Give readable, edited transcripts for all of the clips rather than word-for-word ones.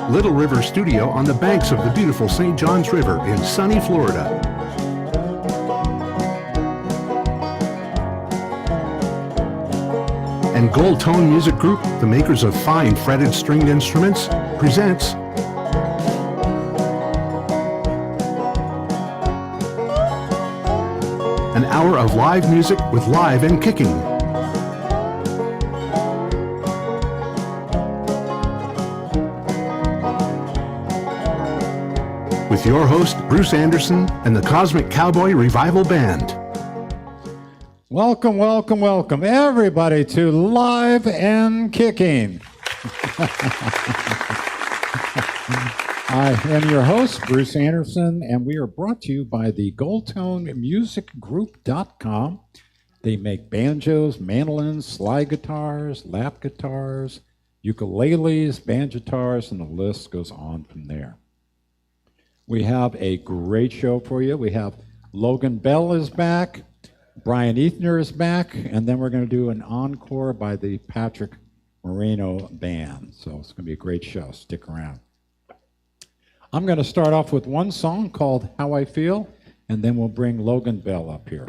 Little River Studio on the banks of the beautiful St. Johns River in sunny Florida. And Gold Tone Music Group, the makers of fine fretted stringed instruments, presents an hour of live music with Live and Kickin. With your host, Bruce Andersen and the Cosmic Cowboy Revival Band. Welcome, welcome, welcome, everybody, to Live and Kickin. I am your host, Bruce Andersen, and we are brought to you by the GoldToneMusicGroup.com. They make banjos, mandolins, slide guitars, lap guitars, ukuleles, banjo guitars, and the list goes on from there. We have a great show for you. We have Logan Belle is back, Brian Eithniear is back, and then we're going to do an encore by the Patrick Moreno Band. So it's going to be a great show. Stick around. I'm going to start off with one song called How I Feel, and then we'll bring Logan Belle up here.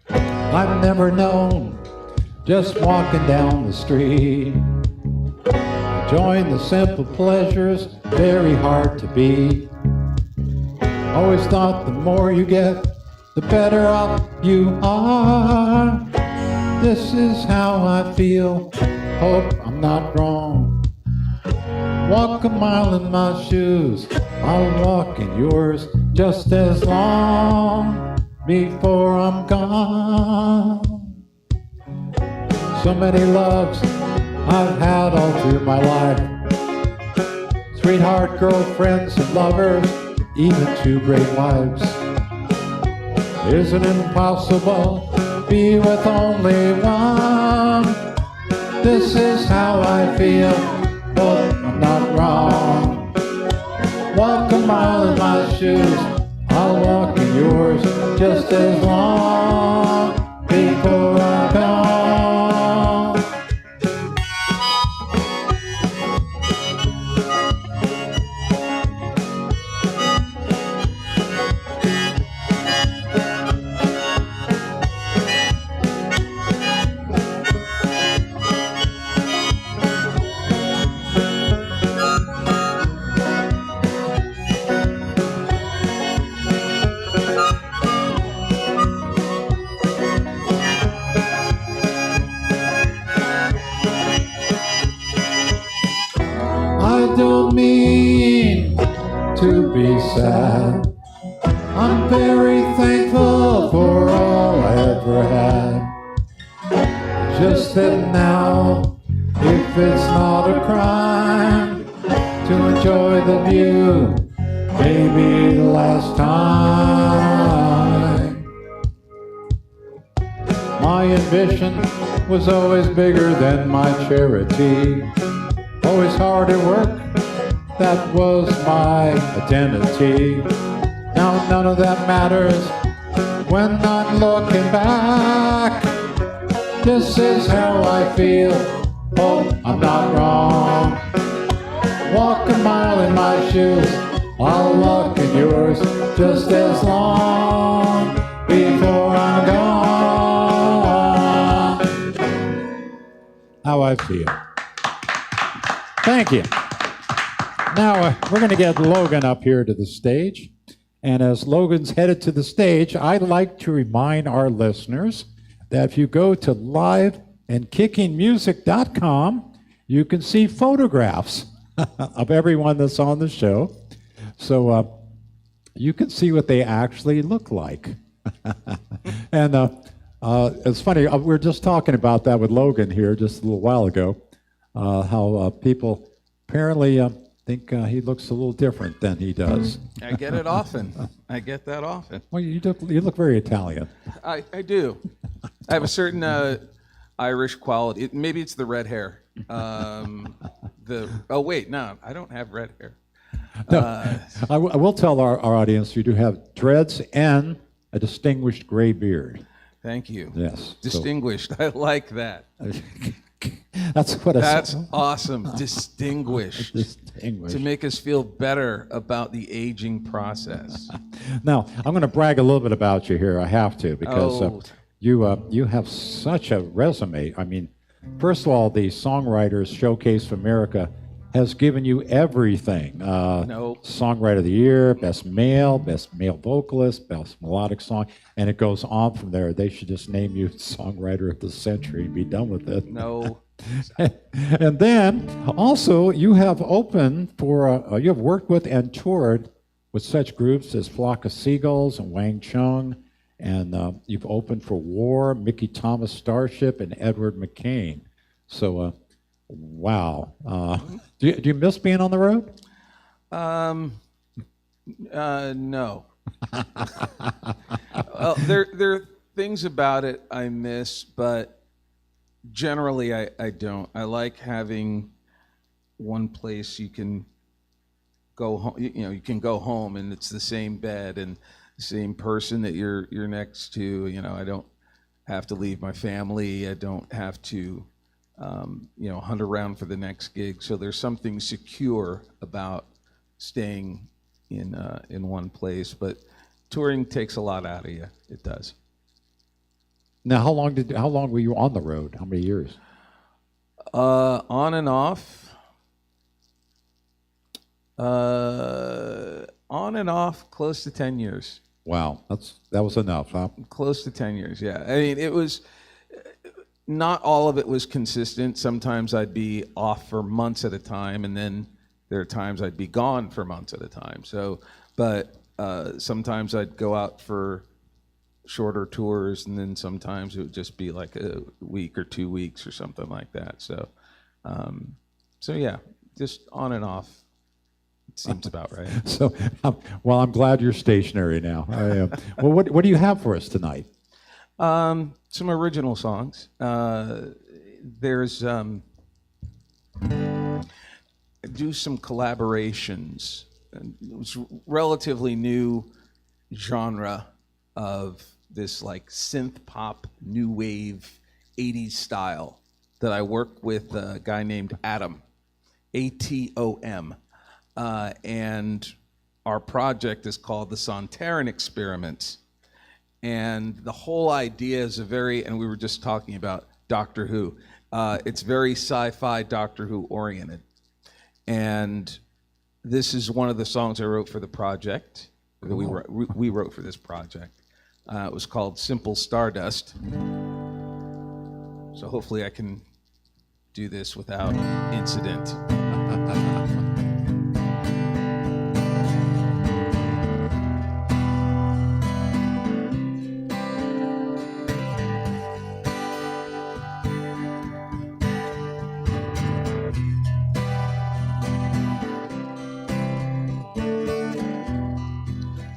I've never known, just walking down the street, enjoying the simple pleasures, very hard to beat. Always thought the more you get, the better off you are. This is how I feel, hope I'm not wrong. Walk a mile in my shoes, I'll walk in yours just as long before I'm gone. So many loves I've had all through my life, sweetheart, girlfriends, and lovers, even two great wives. Isn't it impossible to be with only one? This is how I feel, but I'm not wrong. Walk a mile in my shoes, I'll walk in yours just as long before I'm gone. Don't mean to be sad. I'm very thankful for all I ever had. Just that now, if it's not a crime to enjoy the view, maybe the last time. My ambition was always bigger than my charity. Always hard at work, that was my identity. Now none of that matters when I'm looking back. This is how I feel, oh, I'm not wrong. Walk a mile in my shoes, I'll walk in yours just as long before I'm gone. How I feel. Thank you. Now we're going to get Logan up here to the stage. And as Logan's headed to the stage, I'd like to remind our listeners that if you go to liveandkickingmusic.com, you can see photographs of everyone that's on the show. So you can see what they actually look like. And it's funny, we were just talking about that with Logan here just a little while ago. How people apparently think he looks a little different than he does. I get it often. I get that often. Well, you look very Italian. I do. I have a certain Irish quality. Maybe it's the red hair. Oh wait, no, I don't have red hair. No, I will tell our audience you do have dreads and a distinguished gray beard. Thank you. Yes. Distinguished. I like that. That's what That's awesome. Distinguished. Distinguished. To make us feel better about the aging process. Now, I'm going to brag a little bit about you here. I have to, because Oh. you have such a resume. I mean, first of all, the Songwriters Showcase of America has given you everything. Nope. Songwriter of the Year, Best Male Vocalist, Best Melodic Song, and it goes on from there. They should just name you Songwriter of the Century and be done with it. No. And then, also, you have opened for, you have worked with and toured with such groups as Flock of Seagulls and Wang Chung, and you've opened for War, Mickey Thomas Starship, and Edward McCain. So, wow. Do you miss being on the road? No. Well, there are things about it I miss, but generally I don't. I like having one place you can go home. You can go home and it's the same bed and the same person that you're next to. I don't have to leave my family. I don't have to hunt around for the next gig. So there's something secure about staying in one place. But touring takes a lot out of you. It does. Now, how long were you on the road? How many years? On and off. Close to 10 years. Wow, that was enough, huh? Close to 10 years, yeah. I mean, it was, not all of it was consistent. Sometimes I'd be off for months at a time, and then there are times I'd be gone for months at a time. So, but sometimes I'd go out for shorter tours, and then sometimes it would just be like a week or 2 weeks or something like that. So, yeah, just on and off. It seems about right. So, well, I'm glad you're stationary now. Well, what do you have for us tonight? Some original songs. There's do some collaborations. It was relatively new genre of this like synth pop, new wave, 80s style that I work with a guy named Atom, A-T-O-M. And our project is called the Sontaran Experiments. And the whole idea is and we were just talking about Doctor Who. It's very sci-fi Doctor Who oriented. And this is one of the songs I wrote for the project, that we wrote for this project. It was called Simple Stardust. So hopefully I can do this without incident.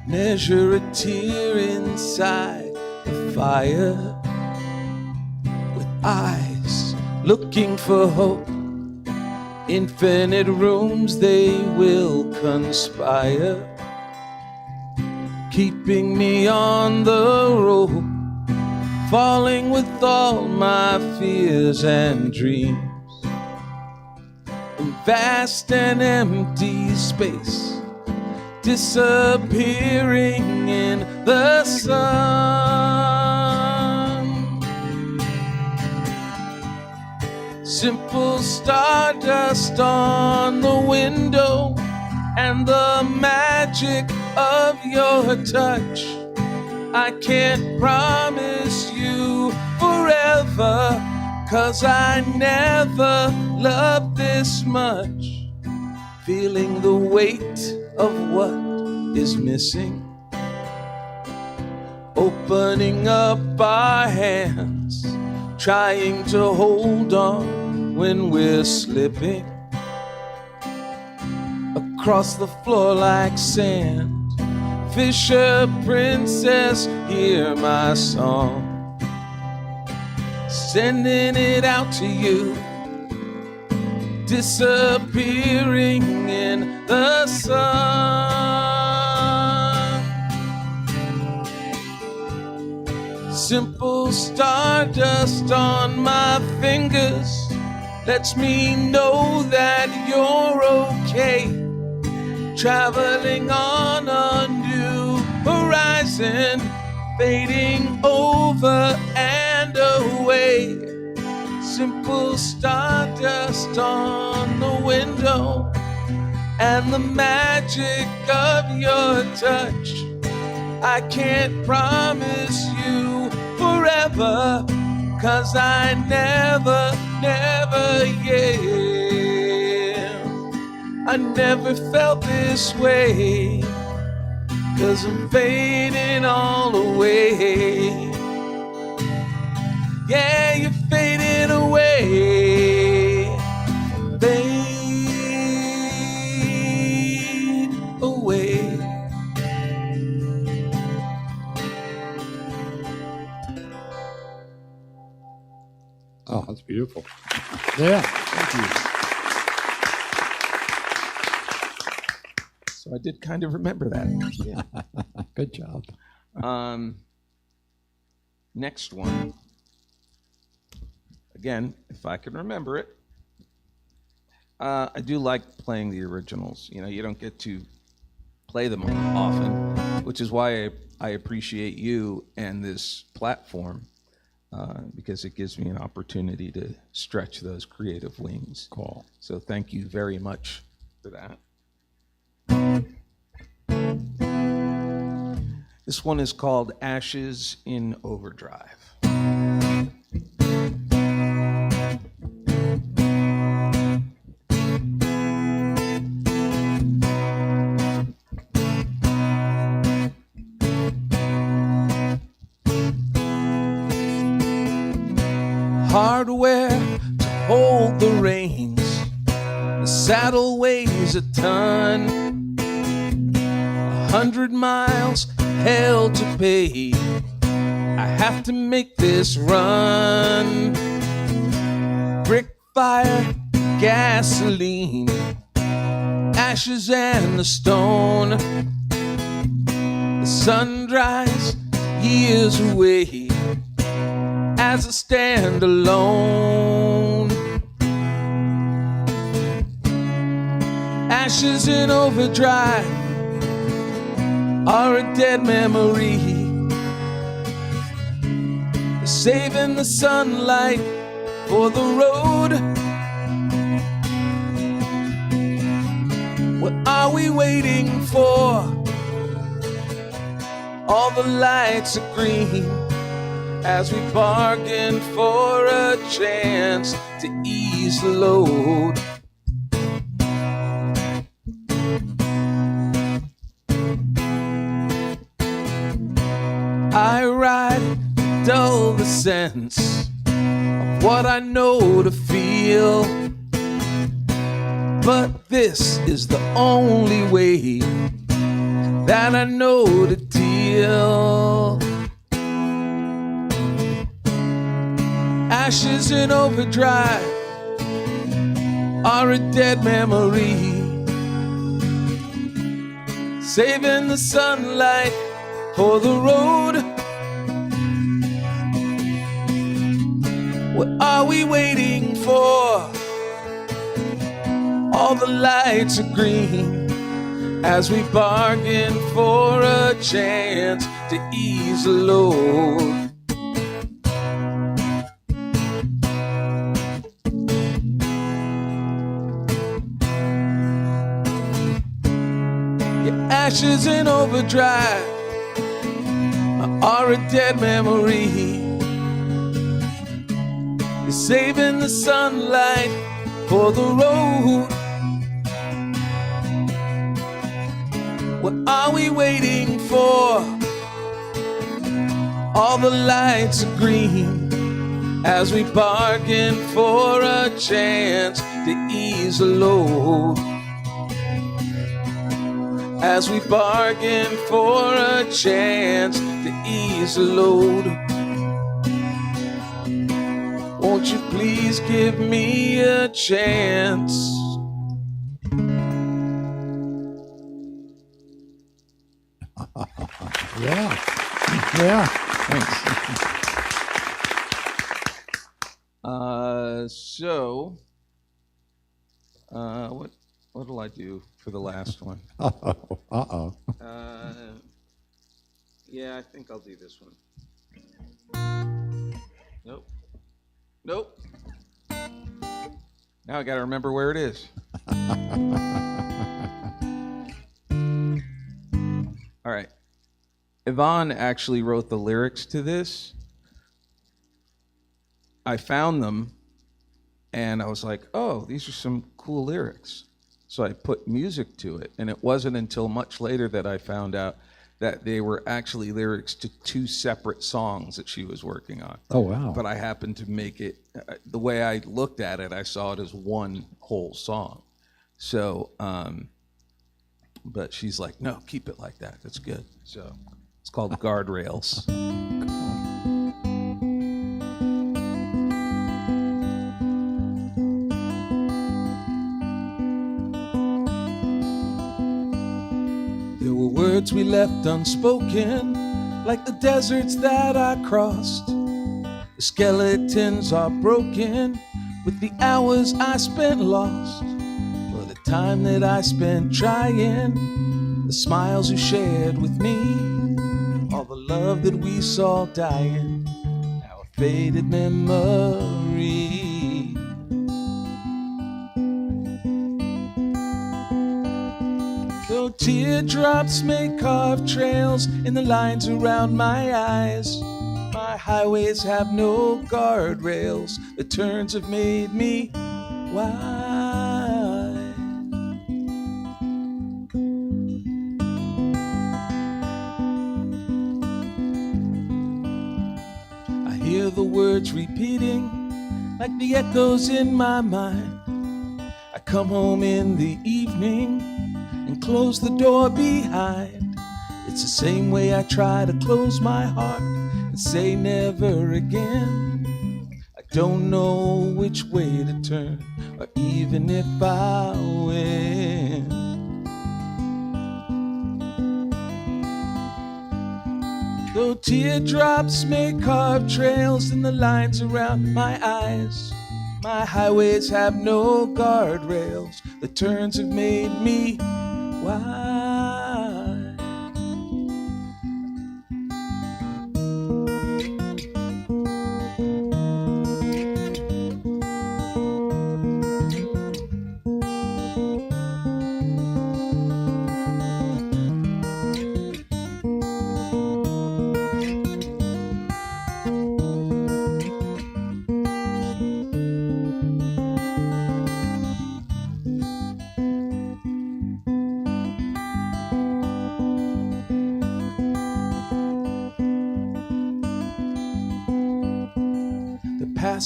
Measure a tear inside the fire, with eyes looking for hope. Infinite rooms they will conspire, keeping me on the road, falling with all my fears and dreams. In vast and empty space, disappearing in the sun. Simple stardust on the window, and the magic of your touch. I can't promise you forever, 'cause I never loved this much. Feeling the weight of what is missing, opening up our hands, trying to hold on when we're slipping across the floor like sand. Fisher princess, hear my song, sending it out to you, disappearing in the sun. Simple stardust on my fingers lets me know that you're okay. Traveling on a new horizon, fading over and away. Simple stardust on the window, and the magic of your touch. I can't promise you forever, 'cause I never, yeah. I never felt this way, 'cause I'm fading all away. Yeah, you're fading away. Fade away. Oh, that's beautiful. Yeah. Thank you. So I did kind of remember that. Yeah. Good job. Next one. Again, if I can remember it. I do like playing the originals. You know, you don't get to play them often, which is why I appreciate you and this platform, because it gives me an opportunity to stretch those creative wings. Cool. So thank you very much for that. This one is called Ashes in Overdrive. Hardware to hold the reins, the saddle weighs a ton, 100 miles hell to pay. I have to make this run. Brick fire, gasoline, ashes and the stone. The sun dries years away as I stand alone. Ashes in overdrive are a dead memory, saving the sunlight for the road. What are we waiting for? All the lights are green as we bargain for a chance to ease the load. I ride, dull the sense of what I know to feel, but this is the only way that I know to deal. Ashes in overdrive are a dead memory, saving the sunlight for the road. What are we waiting for? All the lights are green as we bargain for a chance to ease the load. Ashes in overdrive are a dead memory. You're saving the sunlight for the road. What are we waiting for? All the lights are green as we bargain for a chance to ease the load. As we bargain for a chance to ease the load. Won't you please give me a chance? Yeah. Yeah. Thanks. So, what'll I do for the last one? Uh-oh. Yeah, I think I'll do this one. Nope. Now I got to remember where it is. All right. Yvonne actually wrote the lyrics to this. I found them, and I was like, oh, these are some cool lyrics. So I put music to it, and it wasn't until much later that I found out that they were actually lyrics to 2 separate songs that she was working on. Oh, wow. But I happened to make it, the way I looked at it, I saw it as one whole song. So, but she's like, no, keep it like that. That's good. So it's called Guardrails. There were words we left unspoken, like the deserts that I crossed. The skeletons are broken with the hours I spent lost. For the time that I spent trying, the smiles you shared with me, all the love that we saw dying, now a faded memory. Though teardrops may carve trails in the lines around my eyes, my highways have no guardrails. The turns have made me wise. I hear the words repeating like the echoes in my mind. I come home in the evening and close the door behind. It's the same way I try to close my heart and say never again. I don't know which way to turn, or even if I win. Though teardrops may carve trails in the lines around my eyes, my highways have no guardrails. The turns have made me wise.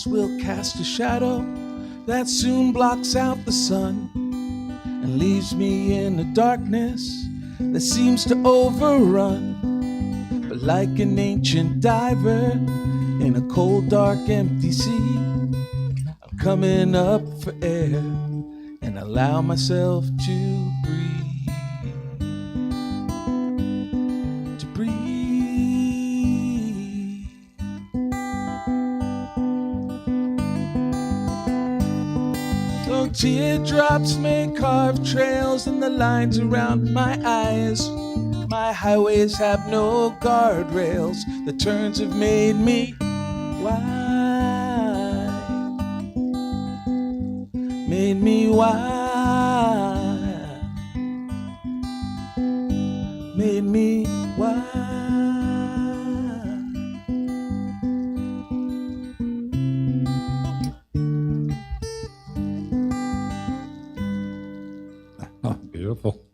Will cast a shadow that soon blocks out the sun and leaves me in a darkness that seems to overrun. But like an ancient diver in a cold, dark, empty sea, I'm coming up for air and allow myself to breathe. To breathe. Teardrops may carve trails in the lines around my eyes. My highways have no guardrails. The turns have made me wise. Made me wise. Made me wise. Beautiful.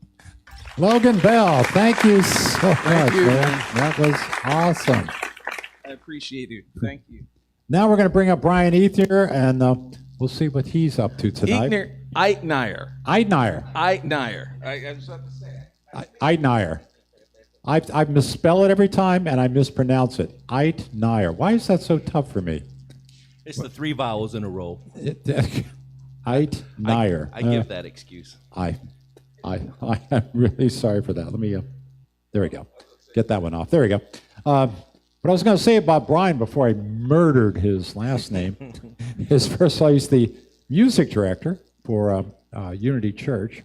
Logan Belle, thank you so much, you, man. That was awesome. I appreciate it. Thank you. Now we're going to bring up Brian Eithniear, and we'll see what he's up to tonight. Eithniear. I was about to say it. Eithniear. I misspell it every time, and I mispronounce it. Eithniear. Why is that so tough for me? It's the 3 vowels in a row. Eithniear. I give that excuse. I'm really sorry for that. Let me, there we go. Get that one off. There we go. What I was going to say about Brian before I murdered his last name is, first of all, he's the music director for Unity Church,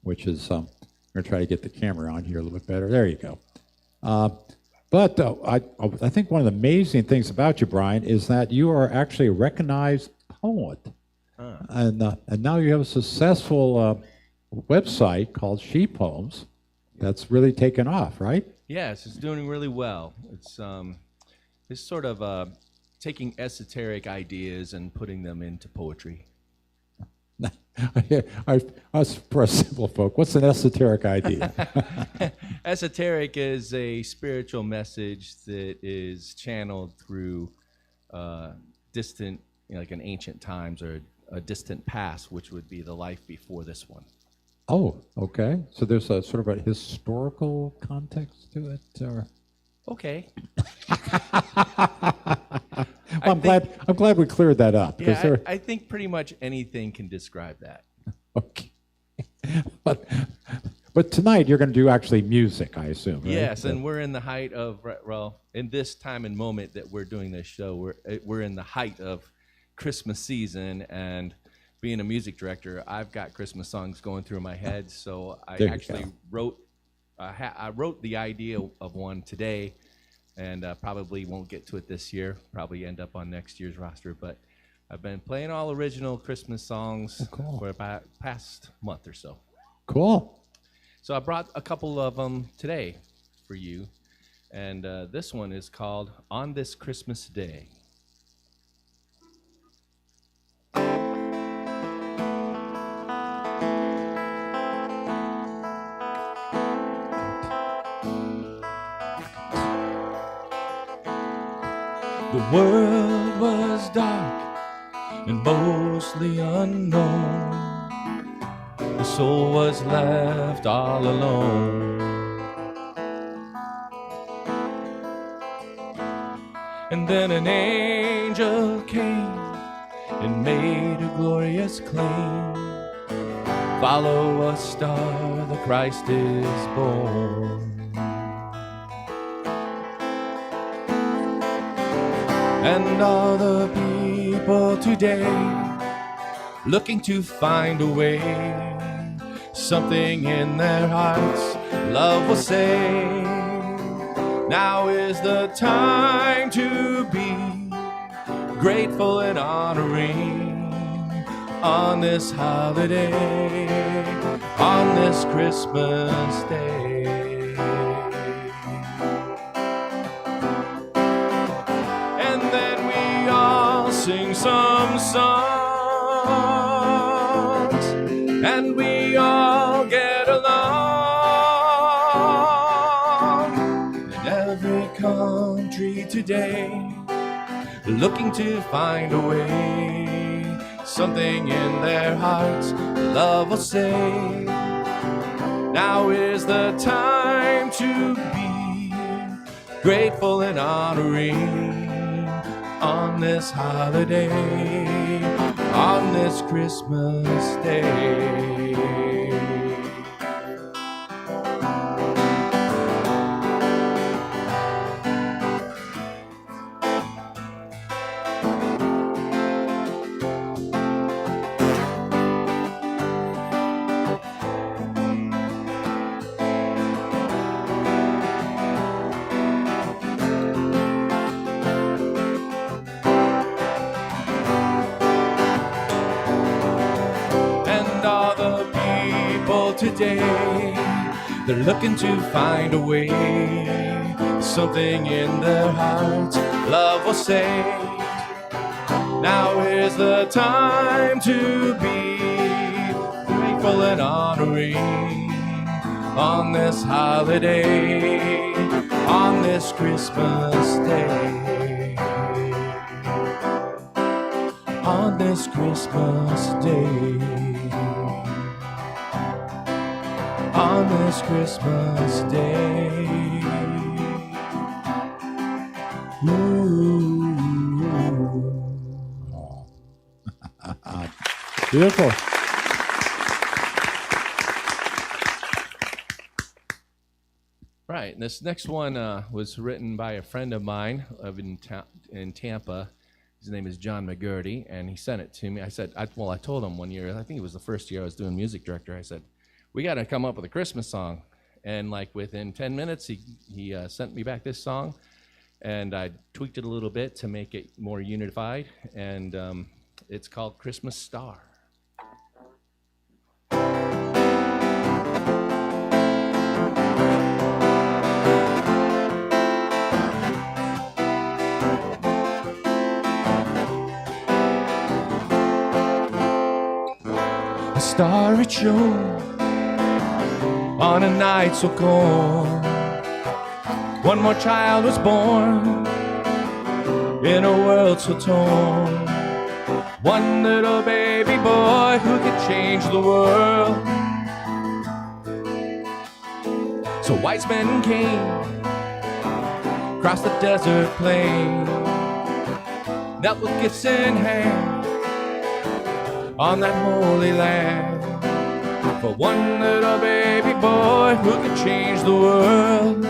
which is, I'm going to try to get the camera on here a little bit better. There you go. But I think one of the amazing things about you, Brian, is that you are actually a recognized poet. And now you have a successful website called She Poems that's really taken off, right? Yes, it's doing really well. It's sort of taking esoteric ideas and putting them into poetry. Us for a simple folk, what's an esoteric idea? Esoteric is a spiritual message that is channeled through distant, like in ancient times or a distant past, which would be the life before this one. Oh, okay. So there's a sort of a historical context to it, or? Okay. I'm glad we cleared that up. Yeah, I think pretty much anything can describe that. Okay. But tonight you're going to do actually music, I assume, right? Yes, and we're in the height of, well, in this time and moment that we're doing this show, we're in the height of Christmas season, and being a music director, I've got Christmas songs going through my head, so I actually wrote the idea of one today, and probably won't get to it this year, probably end up on next year's roster, but I've been playing all original Christmas songs for about past month or so. Cool. So I brought a couple of them today for you, and this one is called On This Christmas Day. The world was dark and mostly unknown. The soul was left all alone. And then an angel came and made a glorious claim. Follow a star, the Christ is born. And all the people today looking to find a way, something in their hearts love will say. Now is the time to be grateful and honoring on this holiday, on this Christmas day. Sing some songs, and we all get along. In every country today, looking to find a way, something in their hearts love will say. Now is the time to be grateful and honoring on this holiday, on this Christmas day. Today, they're looking to find a way, something in their hearts love will say. Now is the time to be grateful and honoring on this holiday, on this Christmas day, on this Christmas day. On this Christmas day. Ooh. Beautiful. Right. And this next one was written by a friend of mine in Tampa. His name is John McGurdy, and he sent it to me. I told him one year, I think it was the first year I was doing music director, I said, we got to come up with a Christmas song. And like within 10 minutes, he sent me back this song, and I tweaked it a little bit to make it more unified, and it's called Christmas Star. A starry show on a night so cold, one more child was born in a world so torn. One little baby boy who could change the world. So wise men came across the desert plain, knelt with gifts in hand on that holy land. For one little baby boy who could change the world.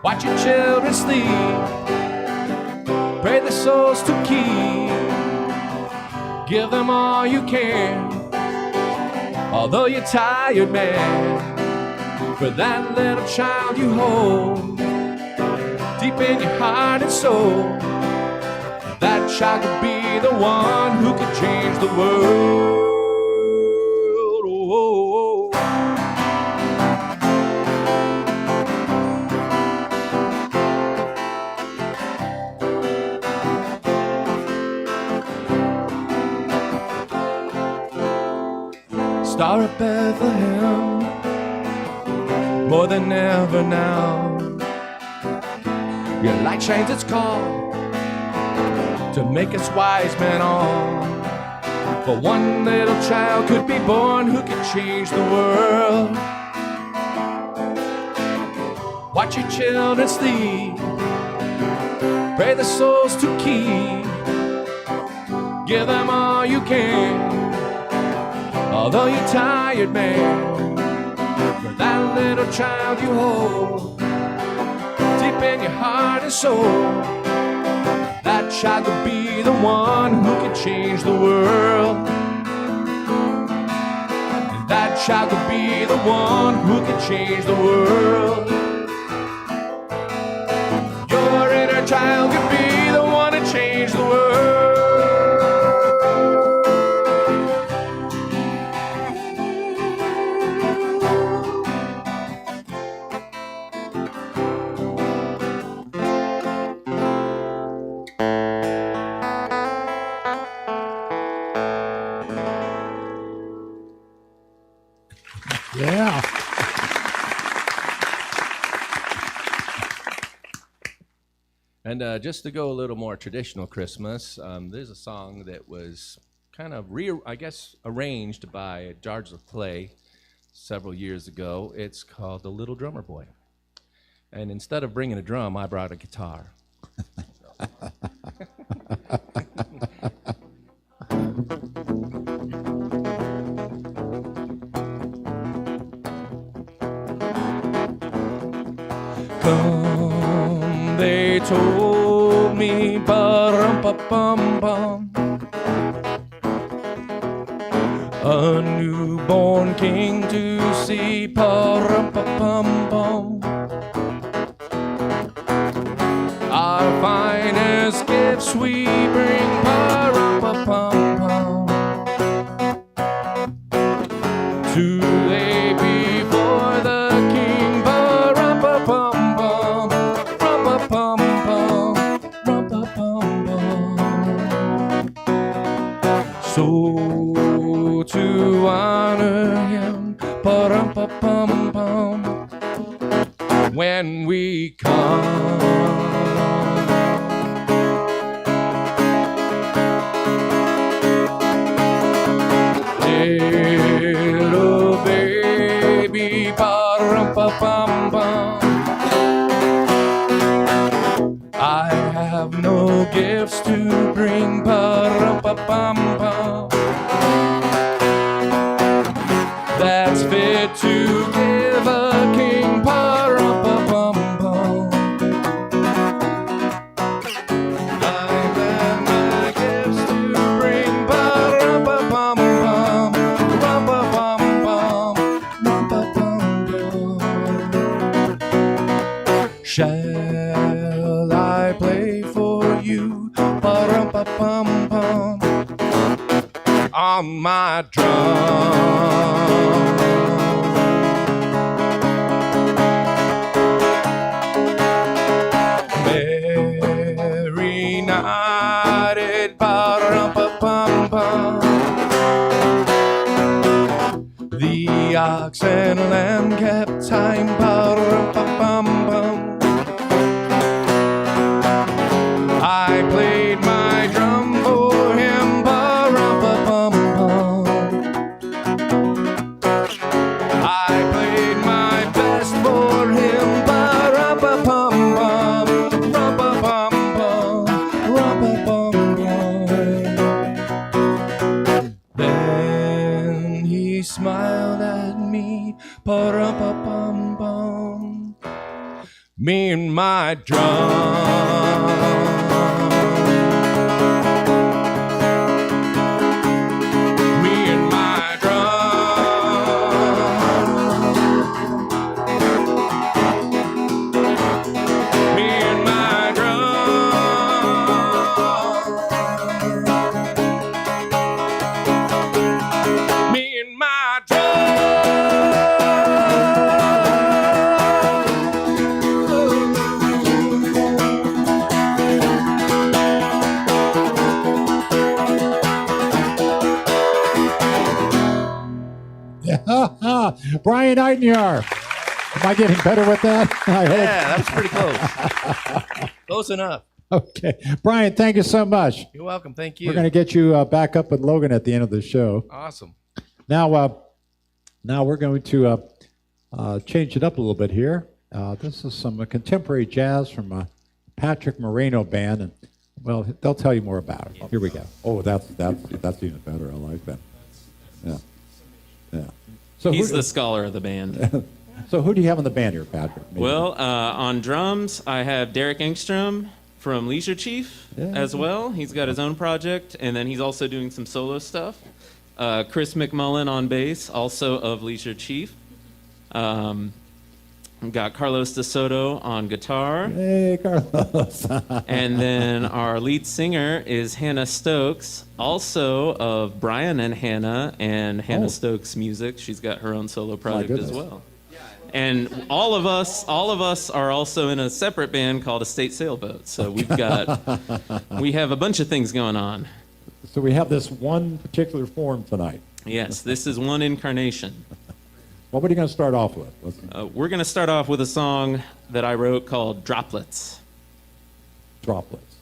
Watch your children sleep, pray their souls to keep. Give them all you can, although you're tired, man. For that little child you hold deep in your heart and soul, that child could be the one who could change the world. Star of Bethlehem, more than ever now, your light shines its call to make us wise men all. For one little child could be born who could change the world. Watch your children sleep, pray the souls to keep. Give them all you can, although you're tired, man. For that little child you hold deep in your heart and soul, that child could be the one who could change the world. And that child could be the one who could change the world. Your inner child could be the one to change the world. Yeah. And just to go a little more traditional Christmas, there's a song that was kind of arranged by Jars of Clay several years ago. It's called The Little Drummer Boy. And instead of bringing a drum, I brought a guitar. Come, they told me, ba-rum-pa-bum-bum, a newborn king to see, pa-rum-pa-bum-bum. Our finest gifts we bring, pa-rum-pa-bum-bum, to lay before the king, pa-rum-pa-bum. So to honor him, pa-rum-pa-pum-pum, when we come. Little baby, pa-rum-pa-pum-pum, I have no gifts to bring, pa-rum-pa-pum-pum, that's fit to give Shall I play for you? Ba-rum-pa-pum-pum. On my drum. Mary nodded, ba-rum-pa-pum-pum. The ox and lamb kept time, ba-rum-pa-pum-pum. I played my drum for him, ba-rum-pa-pum-pum. I played my best for him, ba-rum-pa-pum-pum, rum-pa-pum-pum, rum-pa-pum-pum. Then he smiled at me, ba-rum-pa-pum-pum, me and my drum. Brian Eithniear. Am I getting better with that? I hope. Yeah, that's pretty close. Close enough. Okay. Brian, thank you so much. You're welcome. Thank you. We're going to get you back up with Logan at the end of the show. Awesome. Now we're going to change it up a little bit here. This is some contemporary jazz from Patrick Moreno Band, and well, they'll tell you more about it. Here we go. Oh, that's even better. I like that. Yeah, yeah. So He's the scholar of the band. So who do you have in the band here, Patrick? Maybe. Well, on drums, I have Derek Engstrom from Leisure Chief as well. He's got his own project, and then he's also doing some solo stuff. Chris McMullen on bass, also of Leisure Chief. We've got Carlos DeSoto on guitar. Hey, Carlos. And then our lead singer is Hannah Stokes, also of Brian and Hannah and Hannah Stokes Music. She's got her own solo project as well. And all of us are also in a separate band called Estate Sailboat. So we have a bunch of things going on. So we have this one particular form tonight. Yes, this is one incarnation. Well, what are you going to start off with? We're going to start off with a song that I wrote called Droplets. Droplets.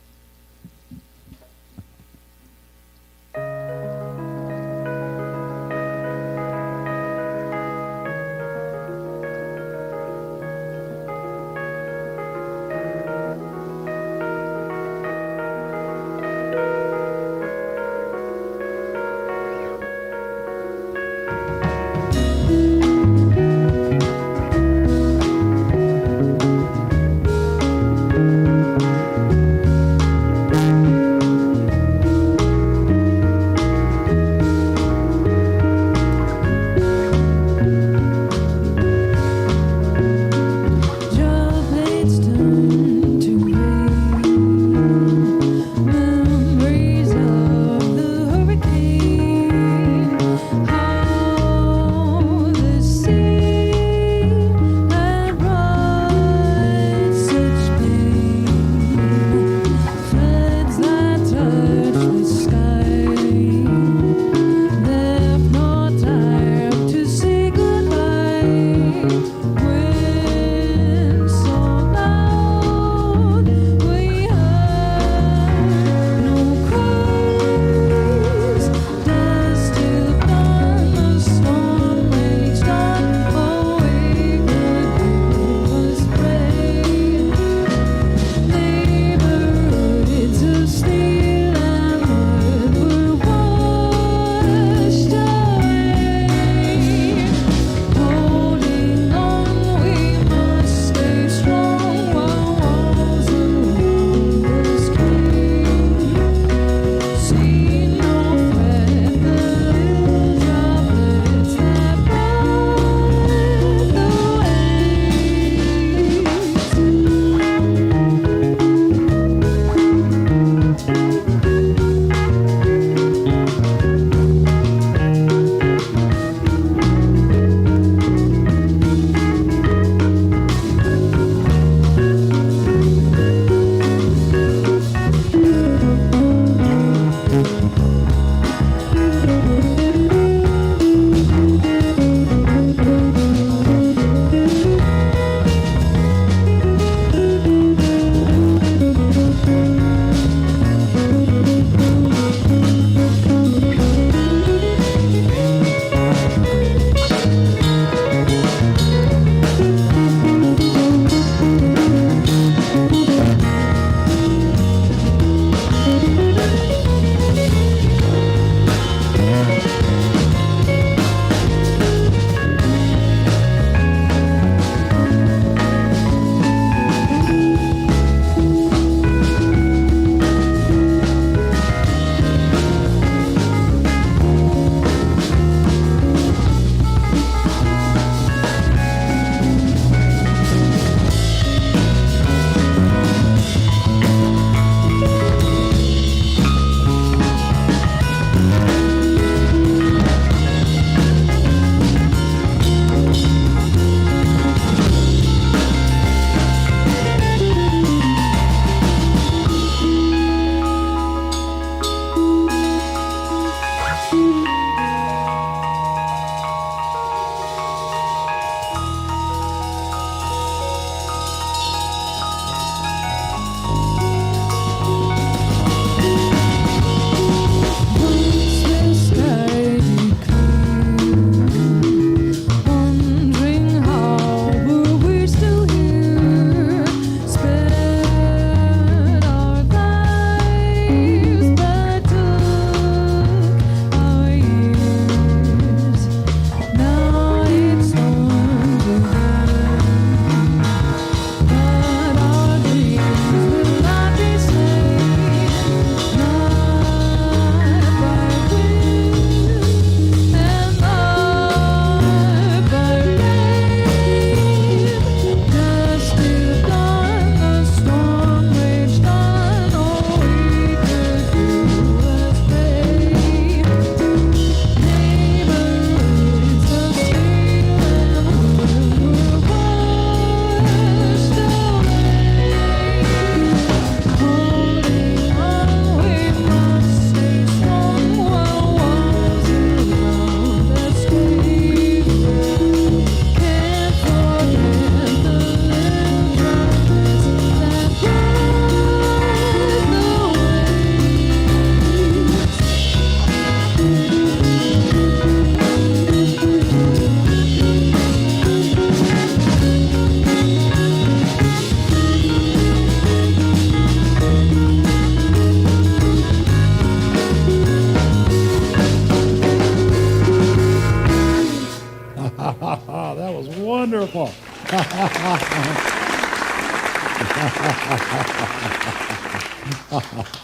Wonderful.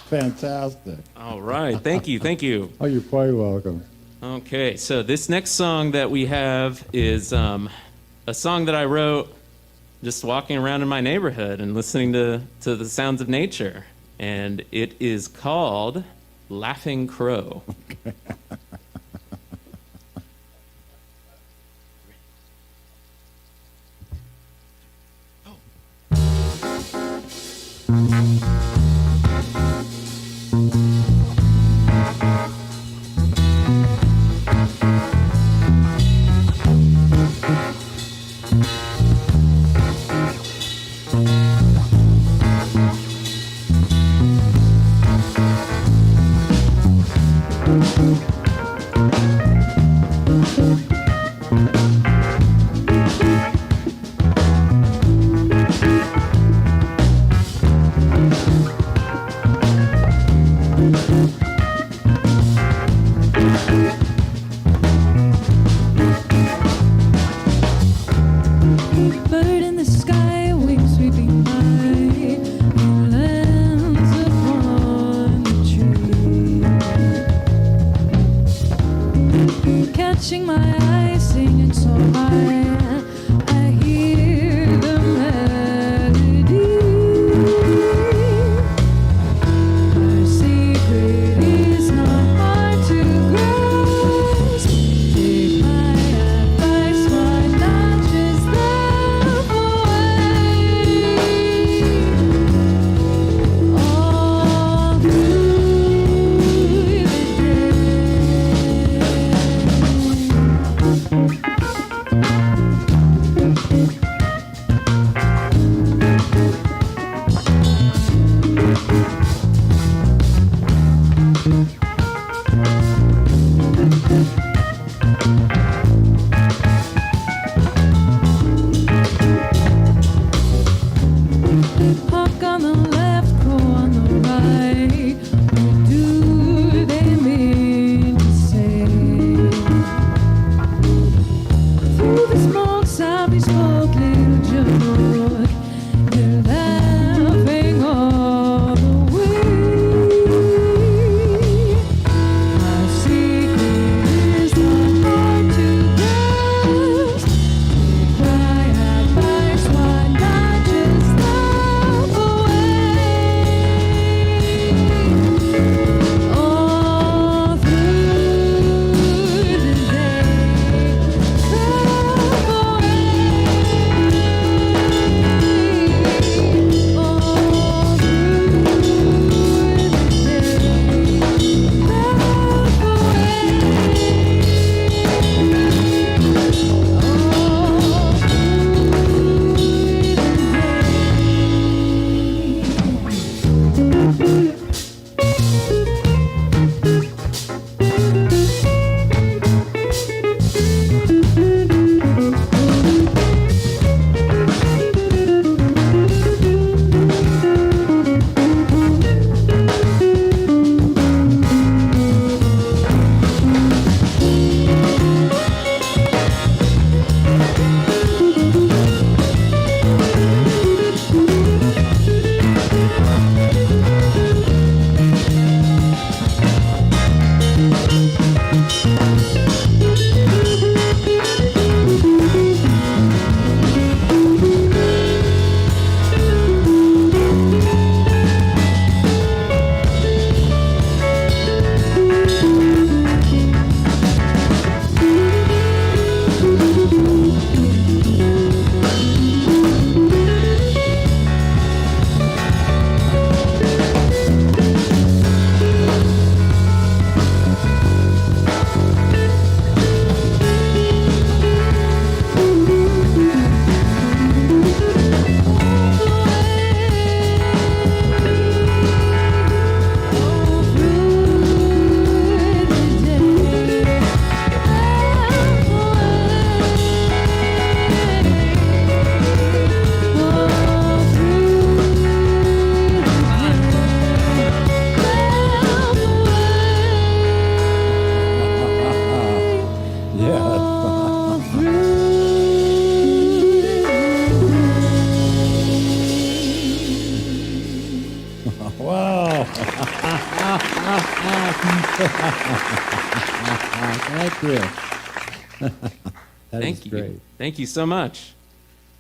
Fantastic. All right. Thank you. Thank you. Oh, you're quite welcome. Okay, so this next song that we have is a song that I wrote just walking around in my neighborhood and listening to the sounds of nature. And it is called Laughing Crow. Okay. Thank you. Thank you. Great. Thank you so much.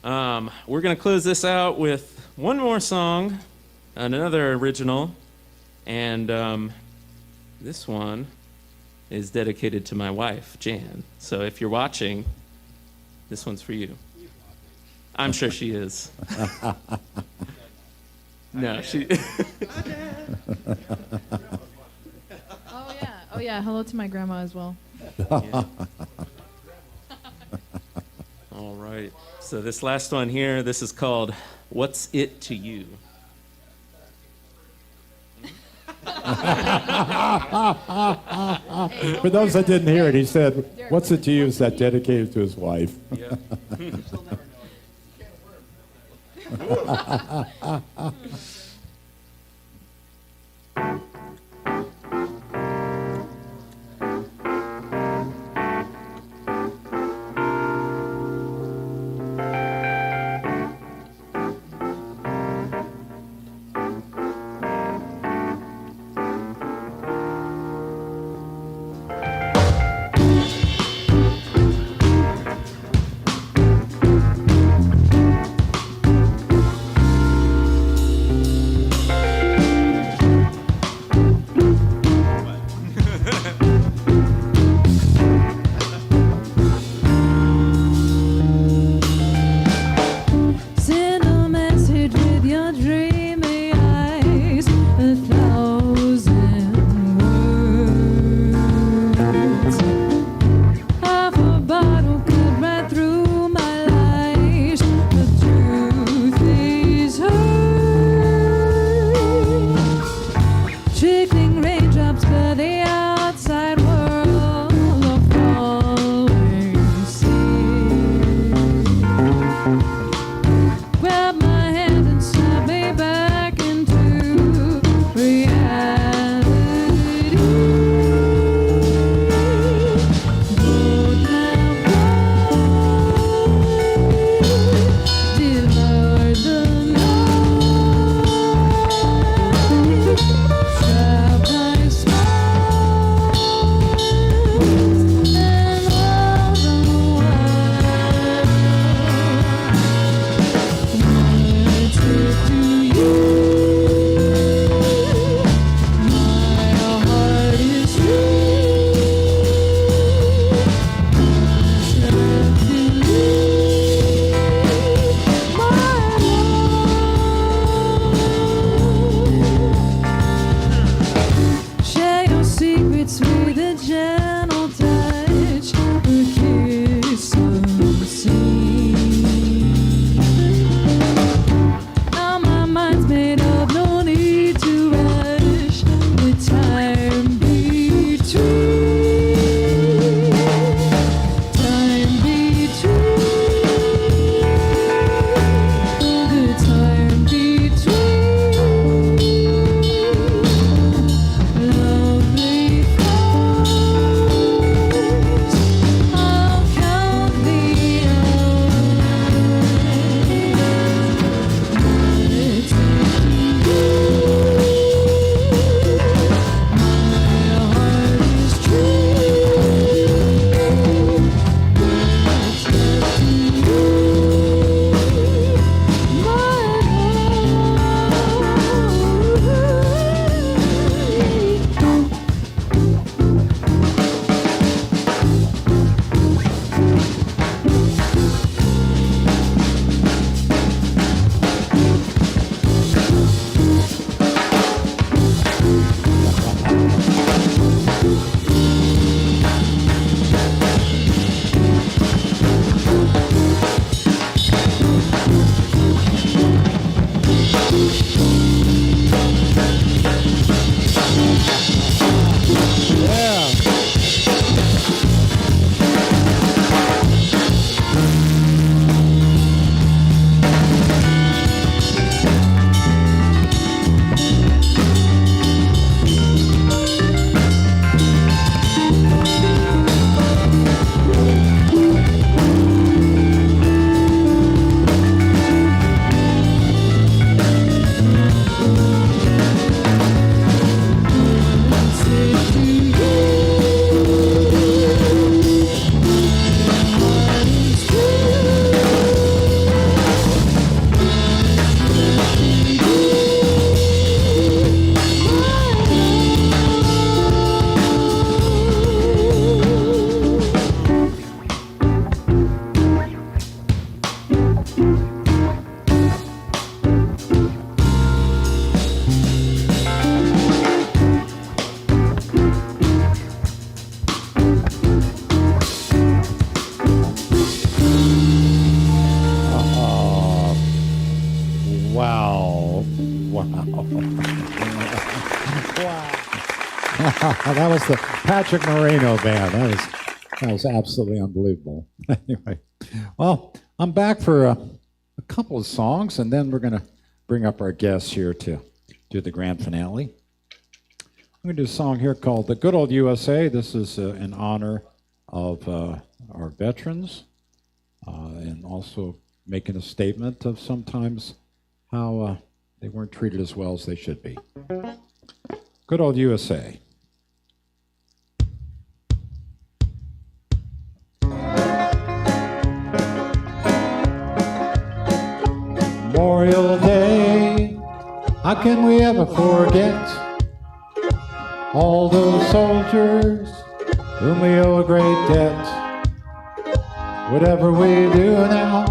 We're going to close this out with one more song, another original, and this one is dedicated to my wife, Jan. So if you're watching, this one's for you. I'm sure she is. No, she... Oh yeah. Hello to my grandma as well. Yeah. All right. So this last one here, this is called "What's It to You." For those that didn't hear it, he said, "What's it to you?" Is that dedicated to his wife? Yeah. That was the Patrick Moreno Band. That was absolutely unbelievable. Anyway, well, I'm back for a couple of songs, and then we're going to bring up our guests here to do the grand finale. I'm going to do a song here called "The Good Old USA." This is in honor of our veterans, and also making a statement of sometimes how they weren't treated as well as they should be. Good old USA. Memorial Day, how can we ever forget all those soldiers whom we owe a great debt? Whatever we do now,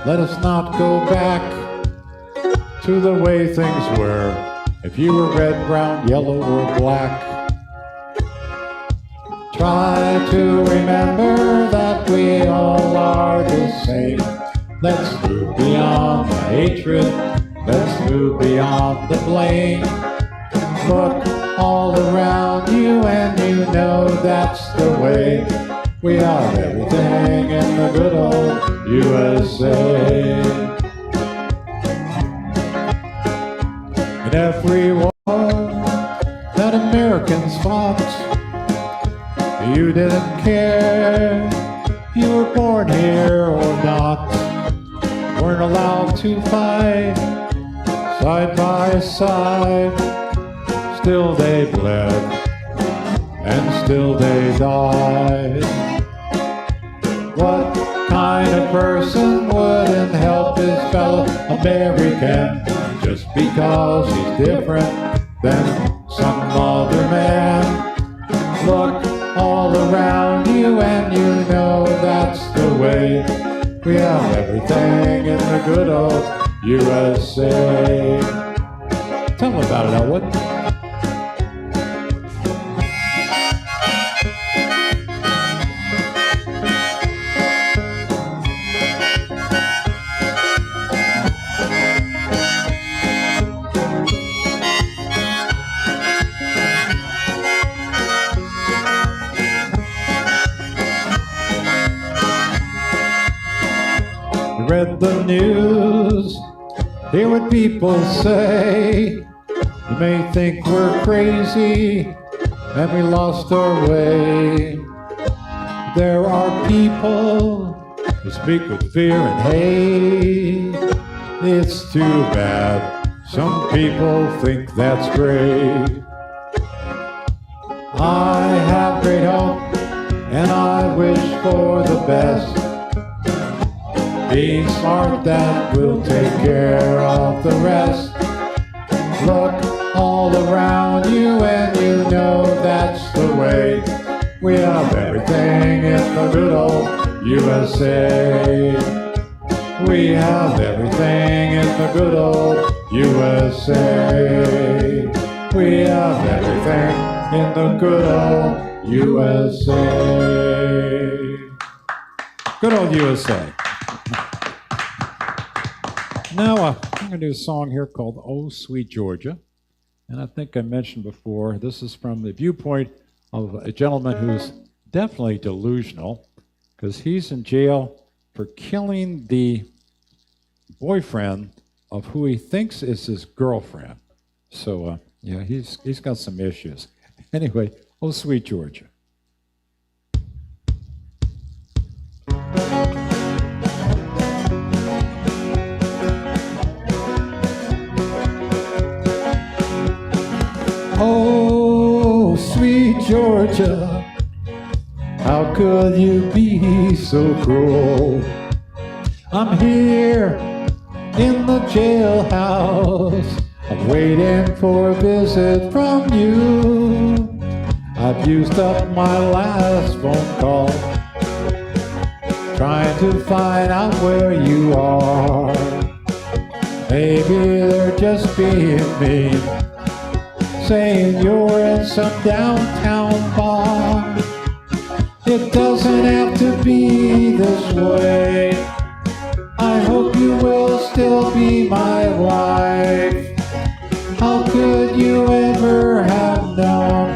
let us not go back to the way things were. If you were red, brown, yellow, or black, try to remember that we all are the same. Let's move beyond the hatred, let's move beyond the blame. Look all around you and you know that's the way. We are everything in the good old USA. In every war that Americans fought, you didn't care if you were born here or not. Weren't allowed to fight side by side. Still they bled and still they died. What kind of person wouldn't help his fellow American just because he's different than some other man? Look all around you and you know that's the way. We have everything in the good old USA. Tell them about it, Elwood. Read the news, hear what people say. You may think we're crazy and we lost our way. There are people who speak with fear and hate. It's too bad, some people think that's great. I have great hope and I wish for the best. Being smart, that will take care of the rest. Look all around you and you know that's the way. We have everything in the good old USA. We have everything in the good old USA. We have everything in the good old USA. Good old USA. Now, I'm going to do a song here called "Oh, Sweet Georgia." And I think I mentioned before, this is from the viewpoint of a gentleman who's definitely delusional, because he's in jail for killing the boyfriend of who he thinks is his girlfriend. So, yeah, he's got some issues. Anyway, "Oh, Sweet Georgia." Oh, sweet Georgia, how could you be so cruel? I'm here in the jailhouse, I'm waiting for a visit from you. I've used up my last phone call, trying to find out where you are. Maybe they're just being mean, saying you're in some downtown bar. It doesn't have to be this way. I hope you will still be my wife. How could you ever have known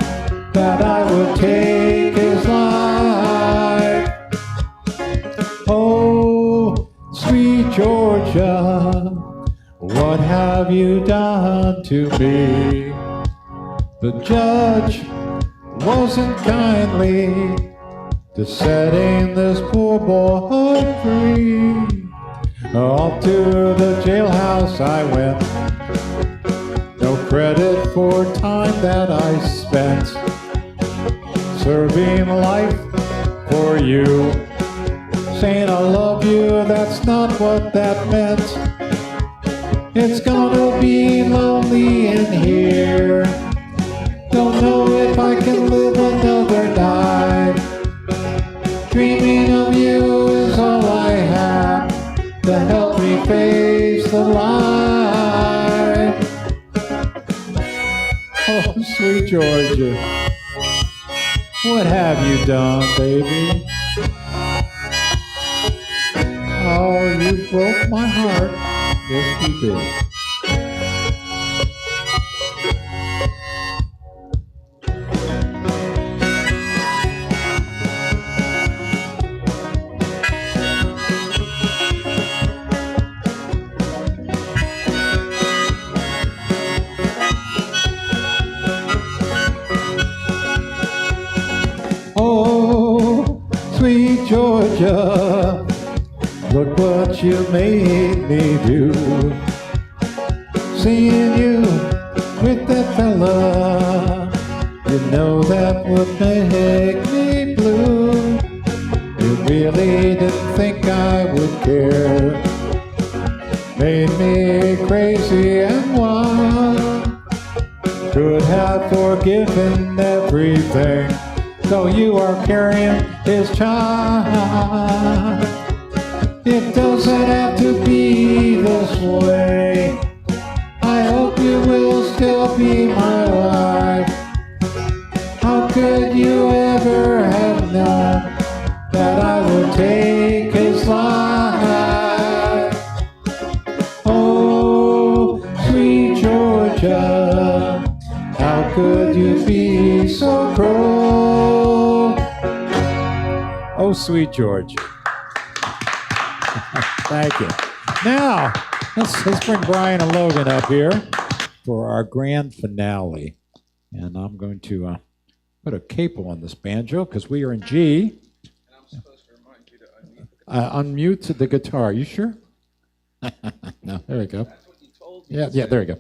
sweet Georgia, what have you done to me? The judge wasn't kindly to setting this poor boy free. Off to the jailhouse I went, no credit for time that I spent serving life for you. Saying I love you, that's not what that meant. It's gonna be lonely in here. Don't know if I can live another night. Dreaming of you is all I have to help me face the light. Oh, sweet Georgia, what have you done, baby? Oh, you broke my heart. Yes, you did. Oh, sweet Georgia, look what you made me do. Seeing you with that fella, you know that would make me blue. You really didn't think I would care. Made me crazy and wild. Could have forgiven everything, so you are carrying his child. It doesn't have to be this way. I hope you will still be my wife. How could you ever have known that I would take his life? Oh, sweet Georgia, how could you be so cruel? Oh, sweet Georgia. Thank you. Now, let's bring Brian and Logan up here for our grand finale. And I'm going to put a capo on this banjo because we are in G. And I'm supposed to remind you to Unmute the guitar. You sure? No, there we go. That's what you told me. Yeah, there we go.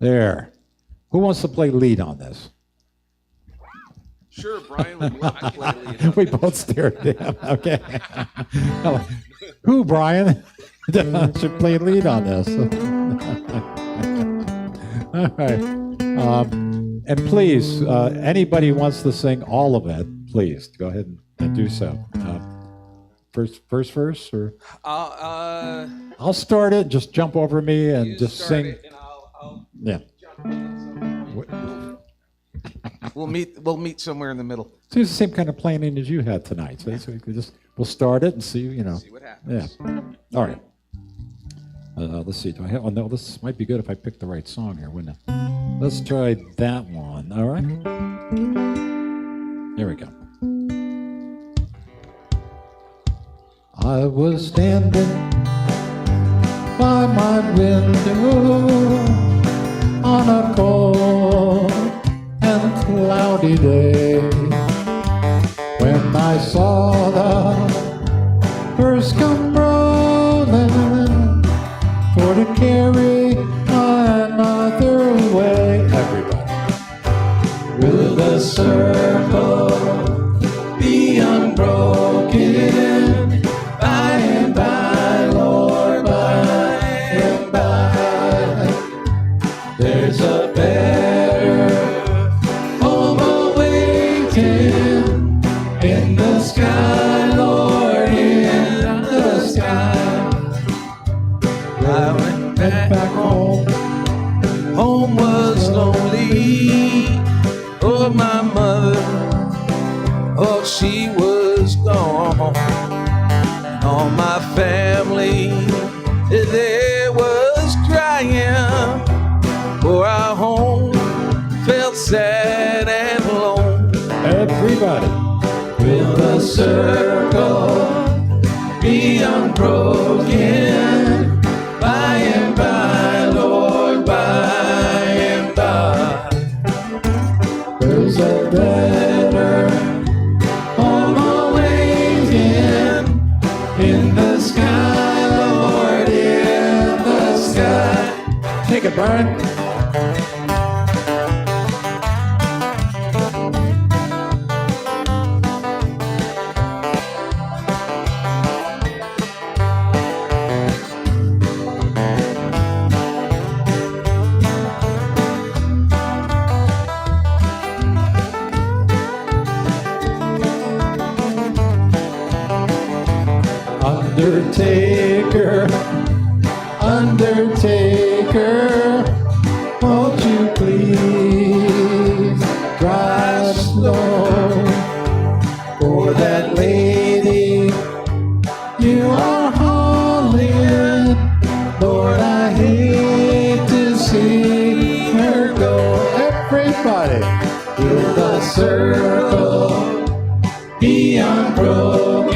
There. Who wants to play lead on this? Sure, Brian would love to play lead. We both stared at him. Okay. Who, Brian, should play lead on this? All right. And please, anybody who wants to sing all of it, please go ahead and do so. First verse, or I'll start it. Just jump over me and just sing. And I'll Yeah. We'll meet somewhere in the middle. So it's the same kind of planning as you had tonight. So we could we'll start it and see, See what happens. Yeah. All right. Let's see. Do I have? Oh no, this might be good if I pick the right song here, wouldn't it? Let's try that one. All right. Here we go. I was standing by my window on a cold and cloudy day when I saw the first come rolling for to carry my mother away. Everybody. Will the circle be unbroken by and by, Lord, by and by? There's a better home awaiting in the sky, Lord, in the sky. I went back home. Home was lonely. Oh, my mother, oh, she was gone. All my family, they was crying, for our home felt sad and alone. Everybody. Will the circle be unbroken Take it, Brian. Undertaker, Undertaker, won't you please drive slow for that lady you are hauling. Lord, I hate to see her go. Everybody, will the circle be unbroken?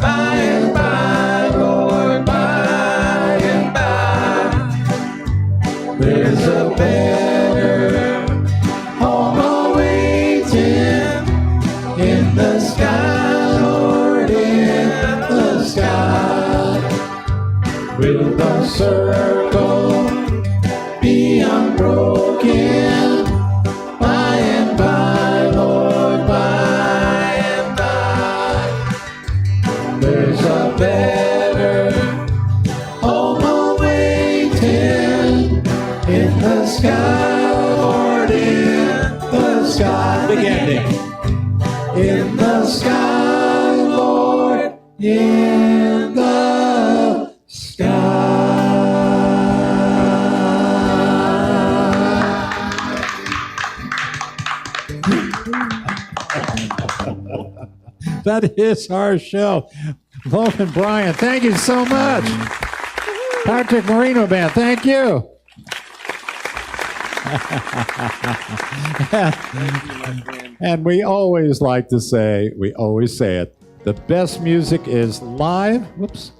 By and by, Lord, by and by, there's a better home awaiting in the sky, Lord, in the sky. Will the circle be unbroken? By and by, Lord, by and by, there's a better home awaiting in the sky, Lord, in the sky. Big ending. In the sky, Lord, in the sky. That is our show. Logan, Brian, thank you so much. Patrick Moreno Band, thank you. And we always like to say, we always say it, the best music is live. Whoops.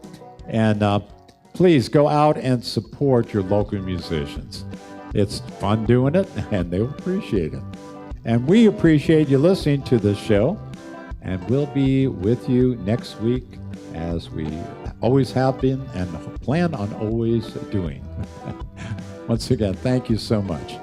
And please go out and support your local musicians. It's fun doing it, and they'll appreciate it. And we appreciate you listening to this show. And we'll be with you next week, as we always have been and plan on always doing. Once again, thank you so much.